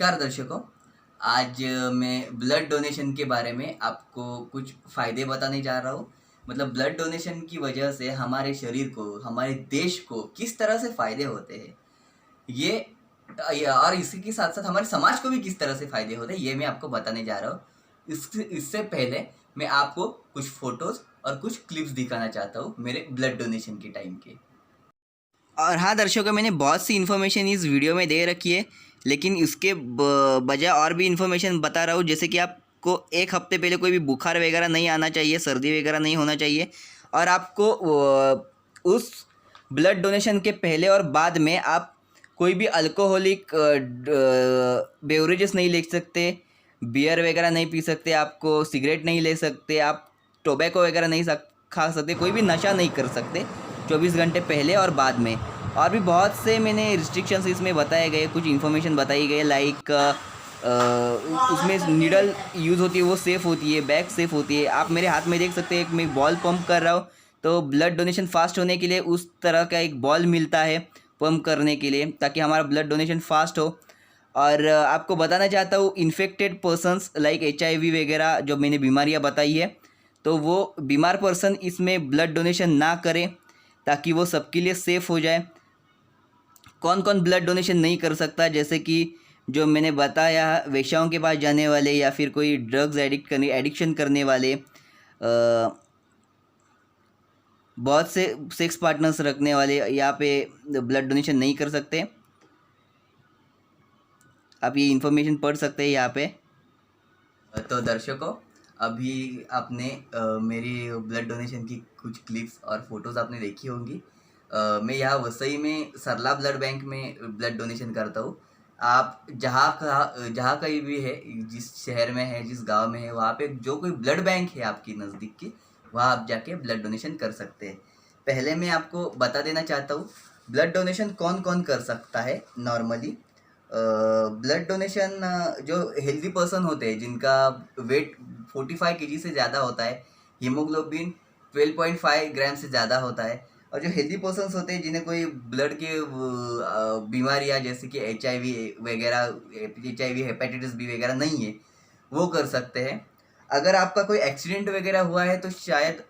नमस्कार दर्शकों। आज मैं ब्लड डोनेशन के बारे में आपको कुछ फ़ायदे बताने जा रहा हूँ। मतलब ब्लड डोनेशन की वजह से हमारे शरीर को, हमारे देश को किस तरह से फ़ायदे होते हैं, और इसी के साथ-साथ हमारे समाज को भी किस तरह से फ़ायदे होते हैं, ये मैं आपको बताने जा रहा हूँ। इससे पहले मैं आपको कुछ फ़ोटोज़ और कुछ क्लिप्स दिखाना चाहता हूँ मेरे ब्लड डोनेशन के टाइम के। और हाँ दर्शकों, मैंने बहुत सी इन्फॉर्मेशन इस वीडियो में दे रखी है, लेकिन इसके बजाय और भी इन्फॉर्मेशन बता रहा हूँ। जैसे कि आपको एक हफ्ते पहले कोई भी बुखार वगैरह नहीं आना चाहिए, सर्दी वगैरह नहीं होना चाहिए, और आपको उस ब्लड डोनेशन के पहले और बाद में आप कोई भी अल्कोहलिक बेवरेजेस नहीं ले सकते, बियर वगैरह नहीं पी सकते, आपको सिगरेट नहीं ले सकते, आप टोबैको वगैरह नहीं खा सकते, कोई भी नशा नहीं कर सकते 24 घंटे पहले और बाद में। और भी बहुत से मैंने रिस्ट्रिक्शंस इसमें बताए गए, कुछ इन्फॉर्मेशन बताई गई, लाइक उसमें नीडल यूज़ होती है वो सेफ़ होती है, बैग सेफ़ होती है। आप मेरे हाथ में देख सकते हैं, मैं बॉल पंप कर रहा हूँ, तो ब्लड डोनेशन फास्ट होने के लिए उस तरह का एक बॉल मिलता है पंप करने के लिए, ताकि हमारा ब्लड डोनेशन फास्ट हो। और आपको बताना चाहता हूँ, इन्फेक्टेड पर्सनस लाइक HIV वगैरह जो मैंने बीमारियाँ बताई है, तो वो बीमार पर्सन इसमें ब्लड डोनेशन ना करें, ताकि वो सबके लिए सेफ़ हो जाए। कौन कौन ब्लड डोनेशन नहीं कर सकता, जैसे कि जो मैंने बताया, वेश्याओं के पास जाने वाले, या फिर कोई ड्रग्स एडिक्शन करने वाले, बहुत से सेक्स पार्टनर्स रखने वाले यहाँ पे ब्लड डोनेशन नहीं कर सकते। आप ये इन्फॉर्मेशन पढ़ सकते हैं यहाँ पे। तो दर्शकों, अभी आपने मेरी ब्लड डोनेशन की कुछ क्लिप्स और फोटोज़ आपने देखी होंगी। मैं यहाँ वसई में सरला ब्लड बैंक में ब्लड डोनेशन करता हूँ। आप जहाँ कहीं भी है, जिस शहर में है, जिस गांव में है, वहाँ पे जो कोई ब्लड बैंक है आपकी नज़दीक की, वहाँ आप जाके ब्लड डोनेशन कर सकते हैं। पहले मैं आपको बता देना चाहता हूँ ब्लड डोनेशन कौन कौन कर सकता है नॉर्मली। ब्लड डोनेशन जो हेल्दी पर्सन होते हैं, जिनका वेट 45 केजी से ज़्यादा होता है, हीमोग्लोबिन 12.5 ग्राम से ज़्यादा होता है, और जो हेल्दी पर्सन्स होते हैं जिन्हें कोई ब्लड के बीमारियाँ जैसे कि HIV वगैरह, HIV हेपेटाइटिस बी वगैरह नहीं है, वो कर सकते हैं। अगर आपका कोई एक्सीडेंट वगैरह हुआ है तो शायद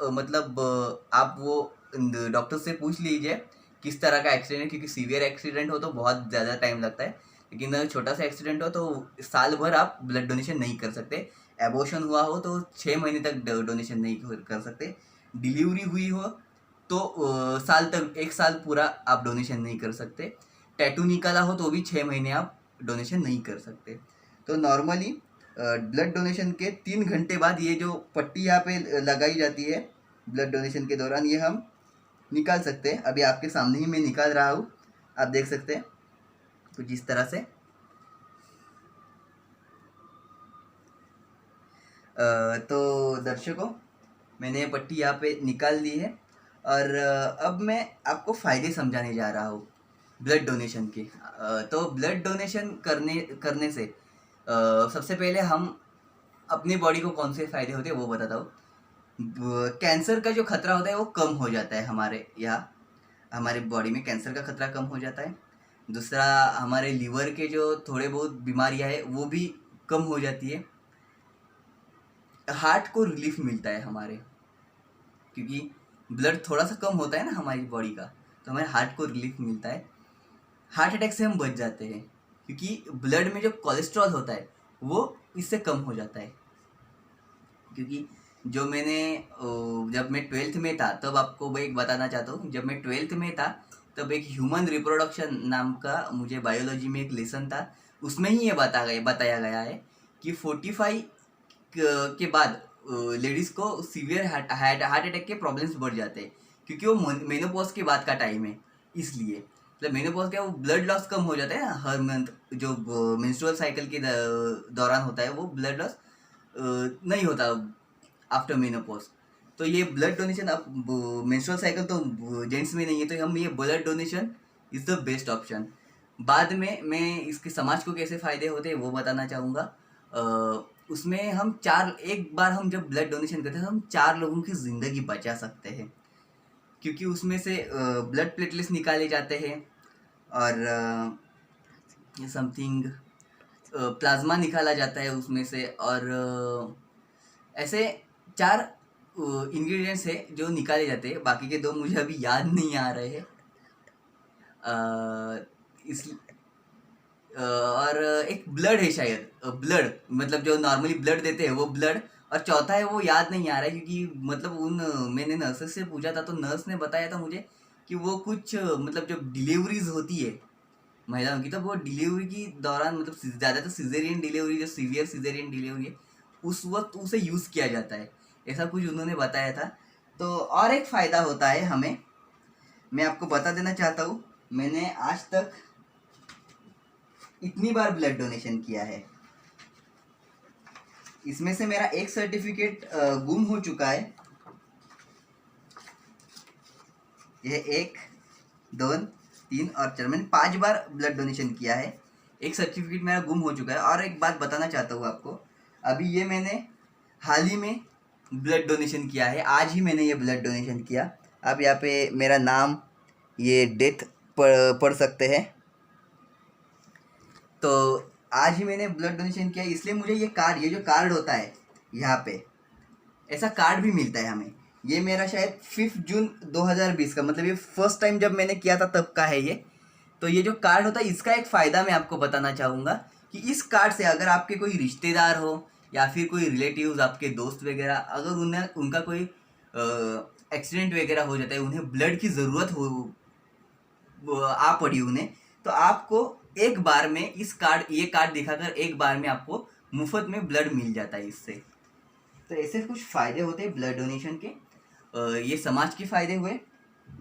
आप वो डॉक्टर से पूछ लीजिए किस तरह का एक्सीडेंट है, क्योंकि सीवियर एक्सीडेंट हो तो बहुत ज़्यादा टाइम लगता है, लेकिन छोटा सा एक्सीडेंट हो तो साल भर आप ब्लड डोनेशन नहीं कर सकते। एबॉर्शन हुआ हो तो 6 महीने तक डोनेशन नहीं कर सकते। डिलीवरी हुई हो तो साल तक, 1 साल पूरा आप डोनेशन नहीं कर सकते। टैटू निकाला हो तो भी 6 महीने आप डोनेशन नहीं कर सकते। तो नॉर्मली ब्लड डोनेशन के 3 घंटे बाद ये जो पट्टी यहाँ पे लगाई जाती है ब्लड डोनेशन के दौरान, ये हम निकाल सकते हैं। अभी आपके सामने ही मैं निकाल रहा हूँ, आप देख सकते हैं कुछ इस तरह से। तो दर्शकों, मैंने ये पट्टी यहाँ पे निकाल ली है, और अब मैं आपको फ़ायदे समझाने जा रहा हूँ ब्लड डोनेशन के। तो ब्लड डोनेशन करने से सबसे पहले हम अपनी बॉडी को कौन से फ़ायदे होते हैं वो बताता हूँ। कैंसर का जो खतरा होता है वो कम हो जाता है, हमारे बॉडी में कैंसर का खतरा कम हो जाता है। दूसरा, हमारे लीवर के जो थोड़े बहुत बीमारियां है वो भी कम हो जाती है। हार्ट को रिलीफ मिलता है हमारे, क्योंकि ब्लड थोड़ा सा कम होता है ना हमारी बॉडी का, तो हमारे हार्ट को रिलीफ मिलता है। हार्ट अटैक से हम बच जाते हैं, क्योंकि ब्लड में जो कोलेस्ट्रॉल होता है वो इससे कम हो जाता है। क्योंकि जो मैंने जब मैं 12th में था, तब आपको मैं एक बताना चाहता हूँ, जब मैं 12th में था तब एक ह्यूमन रिप्रोडक्शन नाम का मुझे बायोलॉजी में एक लेसन था, उसमें ही ये बताया गया है कि 45 के बाद लेडीज़ को सीवियर हार्ट अटैक के प्रॉब्लम्स बढ़ जाते हैं, क्योंकि वो मेनोपॉज के बाद का टाइम है। इसलिए मतलब मेनोपॉज क्या, वो ब्लड लॉस कम हो जाता है ना हर मंथ, जो मेंस्ट्रुअल साइकिल के दौरान होता है, वो ब्लड लॉस नहीं होता आफ्टर मेनोपॉज। तो ये ब्लड डोनेशन, अब मेंस्ट्रुअल साइकिल तो जेंट्स में नहीं है, तो हम ये blood donation is the best option. बाद में मैं इसके समाज को कैसे फ़ायदे होते हैं वो बताना चाहूँगा। उसमें एक बार हम जब ब्लड डोनेशन करते हैं तो हम 4 लोगों की ज़िंदगी बचा सकते हैं, क्योंकि उसमें से ब्लड प्लेटलेट्स निकाले जाते हैं, और समथिंग प्लाज्मा निकाला जाता है उसमें से, और ऐसे 4 इंग्रेडिएंट्स है जो निकाले जाते हैं, बाकी के 2 मुझे अभी याद नहीं आ रहे हैं। इस और एक ब्लड है शायद, ब्लड मतलब जो नॉर्मली ब्लड देते हैं वो ब्लड, और चौथा है वो याद नहीं आ रहा है, क्योंकि मतलब मैंने नर्सेस से पूछा था तो नर्स ने बताया था मुझे कि वो कुछ मतलब जब डिलीवरीज होती है महिलाओं की, तो वो डिलीवरी की दौरान मतलब ज़्यादातर सिजेरियन डिलीवरी, जो सीवियर सिजेरियन डिलीवरी है उस वक्त उसे यूज़ किया जाता है, ऐसा कुछ उन्होंने बताया था। तो और एक फ़ायदा होता है हमें, मैं आपको बता देना चाहता हूँ, मैंने आज तक इतनी बार ब्लड डोनेशन किया है, इसमें से मेरा एक सर्टिफिकेट गुम हो चुका है। यह 1 2 3 और 4, मैंने 5 बार ब्लड डोनेशन किया है, एक सर्टिफिकेट मेरा गुम हो चुका है। और एक बात बताना चाहता हूँ आपको, अभी ये मैंने हाल ही में ब्लड डोनेशन किया है, आज ही मैंने ये ब्लड डोनेशन किया। आप यहाँ पे मेरा नाम, ये डेट पढ़ सकते हैं। तो आज ही मैंने ब्लड डोनेशन किया, इसलिए मुझे ये कार्ड, ये जो कार्ड होता है यहाँ पे, ऐसा कार्ड भी मिलता है हमें। ये मेरा शायद 5 जून 2020 का, मतलब ये फर्स्ट टाइम जब मैंने किया था तब का है ये। तो ये जो कार्ड होता है, इसका एक फ़ायदा मैं आपको बताना चाहूँगा कि इस कार्ड से अगर आपके कोई रिश्तेदार हो या फिर कोई रिलेटिव्स, आपके दोस्त वगैरह, अगर उनका कोई एक्सीडेंट वगैरह हो जाता है, उन्हें ब्लड की ज़रूरत हो आ पड़ी उन्हें, तो आपको एक बार में ये कार्ड दिखाकर एक बार में आपको मुफ्त में ब्लड मिल जाता है इससे। तो ऐसे कुछ फ़ायदे होते हैं ब्लड डोनेशन के। ये समाज के फ़ायदे हुए।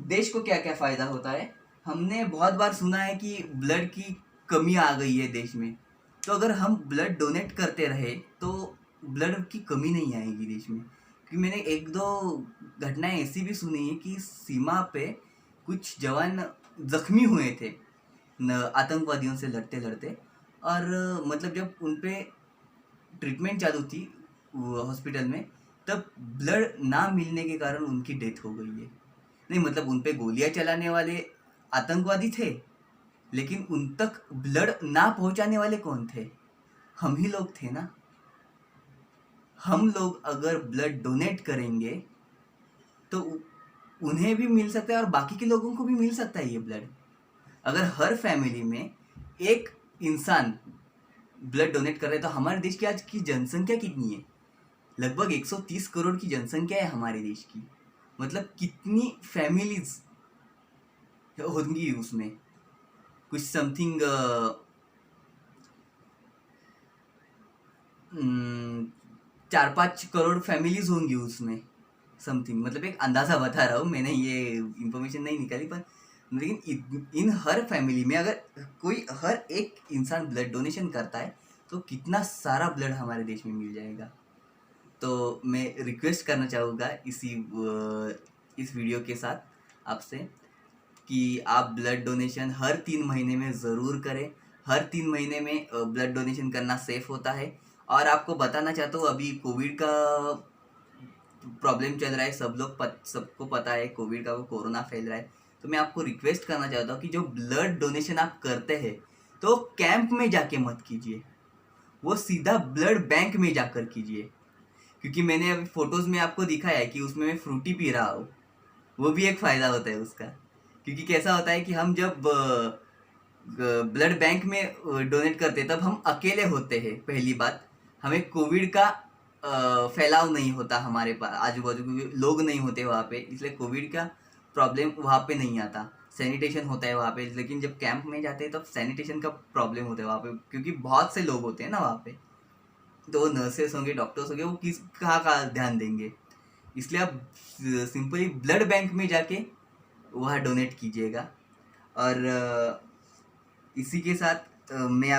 देश को क्या क्या फ़ायदा होता है, हमने बहुत बार सुना है कि ब्लड की कमी आ गई है देश में, तो अगर हम ब्लड डोनेट करते रहे तो ब्लड की कमी नहीं आएगी देश में। क्योंकि मैंने 1-2 घटनाएं ऐसी भी सुनी है कि सीमा पे कुछ जवान जख्मी हुए थे आतंकवादियों से लड़ते लड़ते, और मतलब जब उन पे ट्रीटमेंट चालू थी हॉस्पिटल में, तब ब्लड ना मिलने के कारण उनकी डेथ हो गई है। नहीं मतलब उन पे गोलियां चलाने वाले आतंकवादी थे, लेकिन उन तक ब्लड ना पहुंचाने वाले कौन थे? हम ही लोग थे ना। हम लोग अगर ब्लड डोनेट करेंगे तो उन्हें भी मिल सकता है और बाकी के लोगों को भी मिल सकता है ये ब्लड। अगर हर फैमिली में एक इंसान ब्लड डोनेट कर रहे तो हमारे देश की आज की जनसंख्या कितनी है? लगभग 130 करोड़ की जनसंख्या है हमारे देश की। मतलब कितनी फैमिलीज होंगी उसमें, कुछ समथिंग 4-5 करोड़ फैमिलीज होंगी उसमें समथिंग, मतलब एक अंदाज़ा बता रहा हूँ, मैंने ये इंफॉर्मेशन नहीं निकाली, पर लेकिन इन हर फैमिली में अगर कोई हर एक इंसान ब्लड डोनेशन करता है तो कितना सारा ब्लड हमारे देश में मिल जाएगा। तो मैं रिक्वेस्ट करना चाहूँगा इस वीडियो के साथ आपसे कि आप ब्लड डोनेशन हर 3 महीने में ज़रूर करें। हर 3 महीने में ब्लड डोनेशन करना सेफ़ होता है। और आपको बताना चाहता हूँ, अभी कोविड का प्रॉब्लम चल रहा है, सबको पता है कोविड का, वो कोरोना फैल रहा है। तो मैं आपको रिक्वेस्ट करना चाहता हूँ कि जो ब्लड डोनेशन आप करते हैं तो कैंप में जाके मत कीजिए, वो सीधा ब्लड बैंक में जाकर कीजिए। क्योंकि मैंने अभी फ़ोटोज़ में आपको दिखाया है कि उसमें मैं फ्रूटी पी रहा हूँ, वो भी एक फ़ायदा होता है उसका। क्योंकि कैसा होता है कि हम जब ब्लड बैंक में डोनेट करते हैं तब हम अकेले होते हैं। पहली बात, हमें कोविड का फैलाव नहीं होता, हमारे पास आजू बाजू लोग नहीं होते वहाँ पे, इसलिए कोविड का प्रॉब्लम वहाँ पे नहीं आता। सैनिटेशन होता है वहाँ पे, लेकिन जब कैंप में जाते हैं तब सैनिटेशन का प्रॉब्लम होता है वहाँ पे, क्योंकि बहुत से लोग होते हैं ना वहाँ पे। तो नर्सेस होंगे, डॉक्टर्स होंगे, वो कहाँ ध्यान देंगे। इसलिए आप सिंपली ब्लड बैंक में जाके वहाँ डोनेट कीजिएगा। और इसी के साथ मैं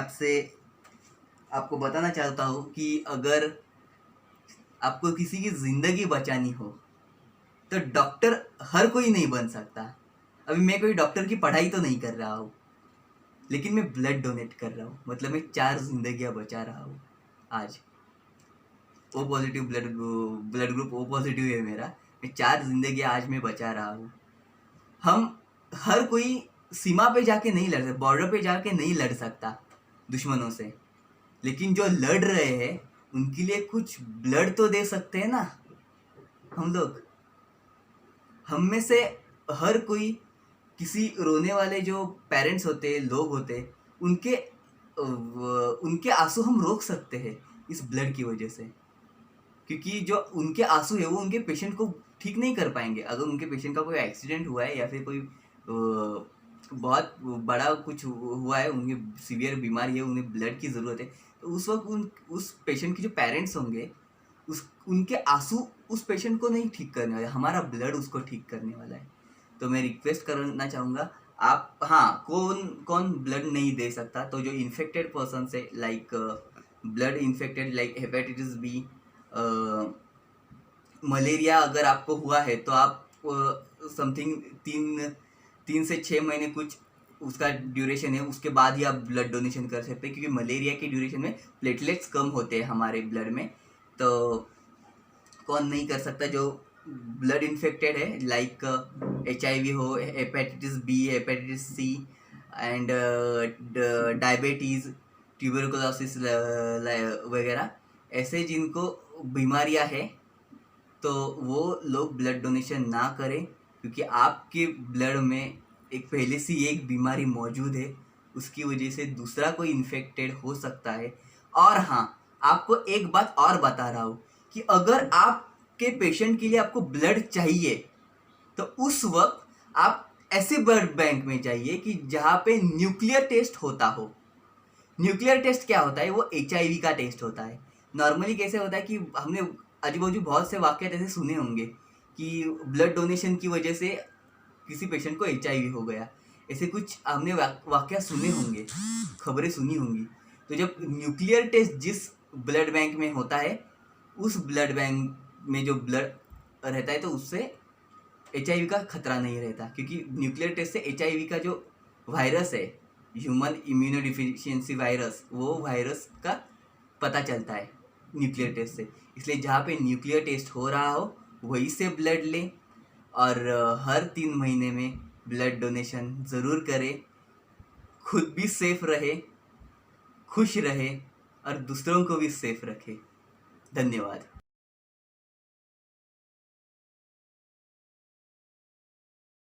आपको बताना चाहता हूँ कि अगर आपको किसी की ज़िंदगी बचानी हो तो डॉक्टर हर कोई नहीं बन सकता। अभी मैं कोई डॉक्टर की पढ़ाई तो नहीं कर रहा हूँ, लेकिन मैं ब्लड डोनेट कर रहा हूँ, मतलब मैं 4 जिंदगियाँ बचा रहा हूँ आज। O positive blood group O positive है मेरा, मैं 4 जिंदगियाँ आज मैं बचा रहा हूँ। हम हर कोई सीमा पे जाके नहीं लड़ सकता, बॉर्डर पे जाके नहीं लड़ सकता दुश्मनों से, लेकिन जो लड़ रहे हैं उनके लिए कुछ ब्लड तो दे सकते हैं ना हम लोग। हम में से हर कोई किसी रोने वाले जो पेरेंट्स होते हैं, लोग होते हैं, उनके आंसू हम रोक सकते हैं इस ब्लड की वजह से। क्योंकि जो उनके आंसू है वो उनके पेशेंट को ठीक नहीं कर पाएंगे। अगर उनके पेशेंट का कोई एक्सीडेंट हुआ है या फिर कोई बहुत बड़ा कुछ हुआ है, उनकी सीवियर बीमारी है, उन्हें ब्लड की ज़रूरत है, तो उस वक्त उस पेशेंट के जो पेरेंट्स होंगे उनके आंसू उस पेशेंट को नहीं ठीक करने वाले, हमारा ब्लड उसको ठीक करने वाला है। तो मैं रिक्वेस्ट करना चाहूँगा आप, हाँ, कौन कौन ब्लड नहीं दे सकता, तो जो इन्फेक्टेड पर्सन है, like blood infected like hepatitis B, malaria अगर आपको हुआ है तो आप समथिंग 3 से 6 महीने कुछ उसका ड्यूरेशन है, उसके बाद ही आप ब्लड डोनेशन कर सकते हैं। क्योंकि मलेरिया के ड्यूरेशन में प्लेटलेट्स कम होते हैं हमारे ब्लड में। तो कौन नहीं कर सकता जो ब्लड इन्फेक्टेड है, लाइक HIV हो, hepatitis B, hepatitis C and diabetes, tuberculosis वगैरह, ऐसे जिनको बीमारियां है तो वो लोग ब्लड डोनेशन ना करें। क्योंकि आपके ब्लड में एक पहले से ही एक बीमारी मौजूद है, उसकी वजह से दूसरा कोई इन्फेक्टेड हो सकता है। और हाँ, आपको एक बात और बता रहा हूँ कि अगर आपके पेशेंट के लिए आपको ब्लड चाहिए तो उस वक्त आप ऐसे ब्लड बैंक में जाइए कि जहाँ पे न्यूक्लियर टेस्ट होता हो। न्यूक्लियर टेस्ट क्या होता है? वो HIV का टेस्ट होता है। नॉर्मली कैसे होता है कि हमने आजू बाजू बहुत से वाक़यात ऐसे सुने होंगे कि ब्लड डोनेशन की वजह से किसी पेशेंट को HIV हो गया, ऐसे कुछ हमने वाक़या सुने होंगे, खबरें सुनी होंगी। तो जब न्यूक्लियर टेस्ट जिस ब्लड बैंक में होता है, उस ब्लड बैंक में जो ब्लड रहता है तो उससे HIV का खतरा नहीं रहता। क्योंकि न्यूक्लियर टेस्ट से HIV का जो वायरस है, ह्यूमन इम्यूनोडिफिशियंसी वायरस, वो वायरस का पता चलता है न्यूक्लियर टेस्ट से। इसलिए जहाँ पे न्यूक्लियर टेस्ट हो रहा हो वहीं से ब्लड लें, और हर 3 महीने में ब्लड डोनेशन ज़रूर करें। खुद भी सेफ रहे, खुश रहे और दूसरों को भी सेफ रखे। धन्यवाद।